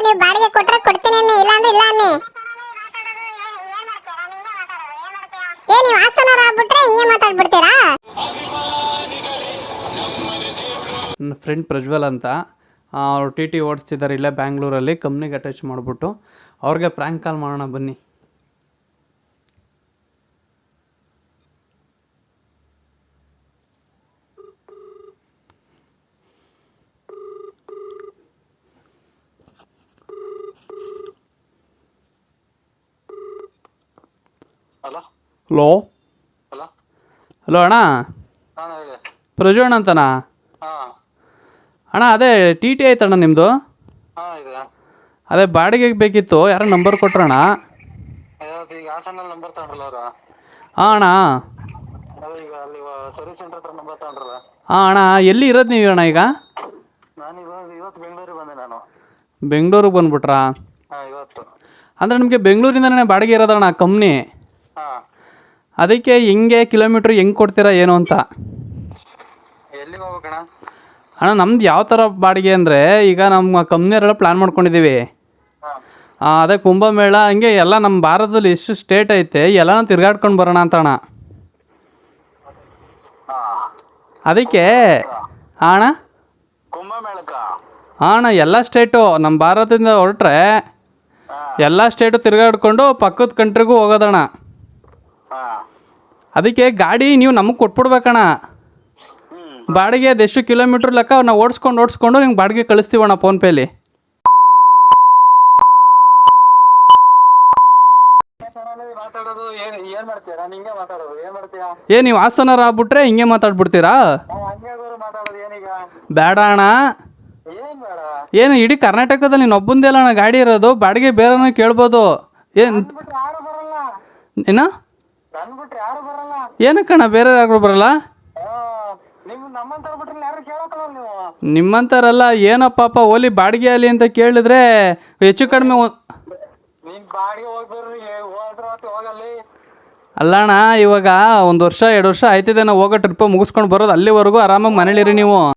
ನೀವು ಬಾಡಿಗೆ ಕೊಟ್ರೆ ಕೊಡ್ತೀನಿ ಅನ್ನಿ, ಇಲ್ಲ ಅಂದ್ರೆ ಇಲ್ಲ ಅನ್ನಿ. ನೀವು ಹಾಸನವ್ರು ಆಗ್ಬಿಟ್ರೆ ಹಿಂಗೆ ಮಾತಾಡ್ಬಿಡ್ತೀರಾ? ನನ್ನ ಫ್ರೆಂಡ್ ಪ್ರಜ್ವಲ್ ಅಂತ, ಅವ್ರು ಟಿ ಟಿ ಓಡಿಸ್ತಿದ್ದಾರೆ ಇಲ್ಲೇ ಬ್ಯಾಂಗ್ಳೂರಲ್ಲಿ. ಕಂಪ್ನಿಗೆ ಅಟ್ಯಾಚ್ ಮಾಡಿಬಿಟ್ಟು ಅವ್ರಿಗೆ ಪ್ರ್ಯಾಂಕ್ ಕಾಲ್ ಮಾಡೋಣ ಬನ್ನಿ. ಹಲೋ ಹಲೋ ಹಲೋ ಹಲೋ ಅಣ್ಣ, ಹಾಂ ಹೇಳಿ. ಪ್ರಜ್ವಲ್ ಅಂತನಾ ಹಾಂ ಅಣ್ಣ? ಅದೇ ಟಿ ಟಿ ಆಯ್ತಣ್ಣ ನಿಮ್ಮದು? ಹಾಂ ಇದೆ. ಅದೇ ಬಾಡಿಗೆಗೆ ಬೇಕಿತ್ತು, ಯಾರೋ ನಂಬರ್ ಕೊಟ್ರಣ್ಣ. ಯಾವ್ದು ಈಗ ಹಾಸನಲ್ಲಿ ನಂಬರ್ ತಗೊಂಡ್ರಲ್ಲ ಅವರು? ಹಾಂ ಅಣ್ಣ. ಅದೇ ಈಗ ಅಲ್ಲಿ ಸರ್ವಿಸ್ ಸೆಂಟರ್ ಹತ್ರ ನಂಬರ್ ತಗೊಂಡ್ರಲ್ಲ? ಹಾಂ ಅಣ್ಣ, ಎಲ್ಲಿ ಇರೋದು ನೀವು ಅಣ್ಣ ಈಗ? ನಾನು ಇವತ್ತು ಬೆಂಗಳೂರಿಗೆ ಬಂದೆ ನಾನು. ಬೆಂಗಳೂರಿಗೆ ಬಂದ್ಬಿಟ್ರಾ? ಹಾಂ ಇವತ್ತು. ಅಂದರೆ ನಿಮಗೆ ಬೆಂಗಳೂರಿಂದನೇ ಬಾಡಿಗೆ ಇರೋದಣ್ಣ ಕಂಪ್ನಿ. ಹಾಂ ಅದಕ್ಕೆ ಹೆಂಗೆ ಕಿಲೋಮೀಟ್ರ್ ಹೆಂಗೆ ಕೊಡ್ತೀರಾ ಏನು ಅಂತ. ಎಲ್ಲಿಗೆ ಹೋಗ್ಬೇಕಣ್ಣ? ಅಣ್ಣ ನಮ್ದು ಯಾವ ಥರ ಬಾಡಿಗೆ ಅಂದರೆ, ಈಗ ನಮ್ಮ ಕಂಪ್ನಿಯವರೆಲ್ಲ ಪ್ಲ್ಯಾನ್ ಮಾಡ್ಕೊಂಡಿದ್ದೀವಿ. ಹಾಂ ಅದೇ ಕುಂಭಮೇಳ ಹಂಗೆ ಎಲ್ಲ ನಮ್ಮ ಭಾರತದಲ್ಲಿ ಎಷ್ಟು ಸ್ಟೇಟ್ ಐತೆ ಎಲ್ಲನೂ ತಿರ್ಗಾಡ್ಕೊಂಡು ಬರೋಣ ಅಂತ ಅಣ್ಣ. ಹಾಂ ಅದಕ್ಕೆ ಅಣ್ಣ, ಕುಂಭಮೇಳಕ್ಕ? ಅಣ್ಣ ಎಲ್ಲ ಸ್ಟೇಟು ನಮ್ಮ ಭಾರತದಿಂದ ಹೊರಟ್ರೆ ಎಲ್ಲ ಸ್ಟೇಟು ತಿರ್ಗಾಡ್ಕೊಂಡು ಪಕ್ಕದ ಕಂಟ್ರಿಗೂ ಹೋಗೋದಣ್ಣ. ಹಾಂ ಅದಕ್ಕೆ ಗಾಡಿ ನೀವು ನಮಗೆ ಕೊಟ್ಬಿಡ್ಬೇಕಣ್ಣ. ಬಾಡಿಗೆ ಅದೆಷ್ಟು ಕಿಲೋಮೀಟ್ರ್ ಲೆಕ್ಕ ನಾವು ಓಡಿಸ್ಕೊಂಡು ನಿಮ್ಗೆ ಬಾಡಿಗೆ ಕಳಿಸ್ತೀವಣ್ಣ ಫೋನ್ಪೇಲಿ. ಮಾತಾಡೋದು ಏನು ಮಾಡ್ತೀರಾ? ನಿಂಗೆ ಮಾತಾಡೋದು ಏನು ಮಾಡ್ತೀಯಾ? ನೀವು ಹಾಸನವ್ರು ಆಗ್ಬಿಟ್ರೆ ಹಿಂಗೆ ಮಾತಾಡ್ಬಿಡ್ತೀರಾ? ಹಂಗೆ ಮಾತಾಡೋದು ಏನೀಗ? ಬೇಡ ಅಣ್ಣ. ಏನು ಬೇಡ? ಏನು ಇಡೀ ಕರ್ನಾಟಕದಲ್ಲಿ ನೀನು ಒಬ್ಬಂದೇ ಅಲ್ಲ ಅಣ್ಣ ಗಾಡಿ ಇರೋದು, ಬಾಡಿಗೆ ಬೇರೆನೂ ಕೇಳ್ಬೋದು. ಏನು ಯಾರು ಬರಲ್ಲ. ಏನು ನನ್ಬಿಟ್ರೆ ಯಾರು ಬರಲ್ಲ. ಏನಕ್ಕಣ್ಣ ಬೇರೆ ಯಾರು ಬರಲ್ಲ? ನೀವು ನಮ್ಮಂತರ ಬಿಟ್ರೆ ಯಾರು ಕೇಳಕ್ಕಲ್ಲ ನೀವು. ನಿಮ್ಮಂತಾರಲ್ಲ, ಏನೋ ಪಾಪ ಓಲಿ ಬಾಡಿಗೆ ಅಲ್ಲಿ ಅಂತ ಕೇಳಿದ್ರೆ ಹೆಚ್ಚು ಕಡಿಮೆ ನೀನ್ ಬಾಡಿಗೆ ಹೋಗ್ಬರ್ರಿ, ಹೋದ್ರೆ ಹೋಗಲ್ಲಿ. ಅಲ್ಲಣ್ಣ, ಇವಾಗ 1 ವರ್ಷ 2 ವರ್ಷ ಆಯ್ತಿದೆ ನಾವು ಹೋಗೋ ಟ್ರಿಪ್ ಮುಗಿಸ್ಕೊಂಡು ಬರೋದು. ಅಲ್ಲಿವರೆಗೂ ಆರಾಮಾಗಿ ಮನೇಲಿರಿ ನೀವು.